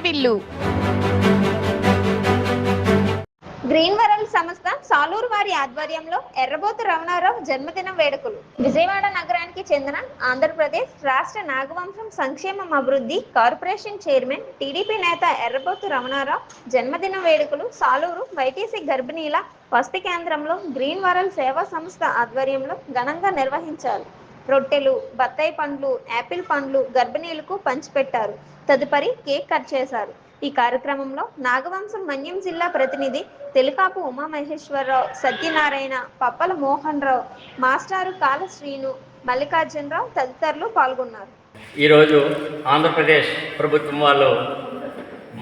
వారిల్లు. Green world సంస్థ సాలూరు వారి ఆధ్వర్యంలో ఎర్రబోతు రమణారావు జన్మదిన వేడుకలు. విజయవాడ నగరానికి చెందిన ఆంధ్రప్రదేశ్ రాష్ట్ర నాగవంశం సంక్షేమం అభివృద్ధి కార్పొరేషన్ చైర్మన్ టీడీపీ నేత ఎర్రబోతు రమణారావు జన్మదిన వేడుకలు సాలూరు వైటీసీ గర్భిణీల వసతి కేంద్రంలో గ్రీన్ వరల్డ్ సేవా సంస్థ ఆధ్వర్యంలో ఘనంగా నిర్వహించారు. రొట్టెలు, బత్తాయి పండ్లు, యాపిల్ పండ్లు గర్భిణీలకు పంచిపెట్టారు. తదుపరి కేక్ కట్ చేశారు. ఈ కార్యక్రమంలో నాగవంశం మన్యం జిల్లా ప్రతినిధి తెలికాపు ఉమామహేశ్వరరావు, సత్యనారాయణ, పప్పల మోహన్ రావు, మాస్టారు కాల శ్రీను, మల్లికార్జునరావు తదితరులు పాల్గొన్నారు. ఈరోజు ఆంధ్రప్రదేశ్ ప్రభుత్వం వాళ్ళు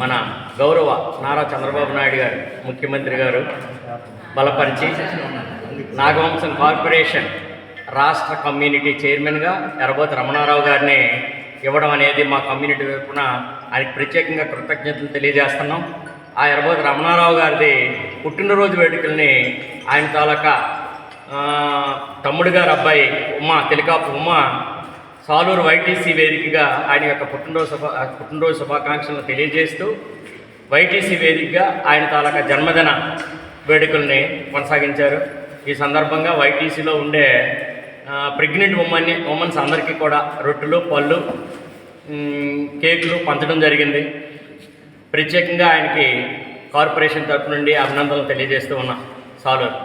మన గౌరవ నారా చంద్రబాబు నాయుడు గారు ముఖ్యమంత్రి గారు బలపరిచి నాగవంశం కార్పొరేషన్ రాష్ట్ర కమ్యూనిటీ చైర్మన్గా ఎర్రబోతు రమణారావు గారిని ఇవ్వడం అనేది మా కమ్యూనిటీ వైపున ఆయనకు ప్రత్యేకంగా కృతజ్ఞతలు తెలియజేస్తున్నాం. ఆ ఎర్రబోతు రమణారావు గారిది పుట్టినరోజు వేడుకల్ని ఆయన తాలూకా తమ్ముడు గారు అబ్బాయి తెలికాపు సాలూరు వైటీసీ వేదికగా ఆయన యొక్క పుట్టినరోజు శుభాకాంక్షలను తెలియజేస్తూ వైటీసీ వేదికగా ఆయన తాలూకా జన్మదిన వేడుకల్ని కొనసాగించారు. ఈ సందర్భంగా వైటీసీలో ఉండే ప్రెగ్నెంట్ ఉమెన్స్ అందరికీ కూడా రొట్టెలు, పళ్ళు, కేకులు పంచడం జరిగింది. ప్రత్యేకంగా ఆయనకి కార్పొరేషన్ తరపు నుండి అభినందనలు తెలియజేస్తూ ఉన్నాం. సాలూరు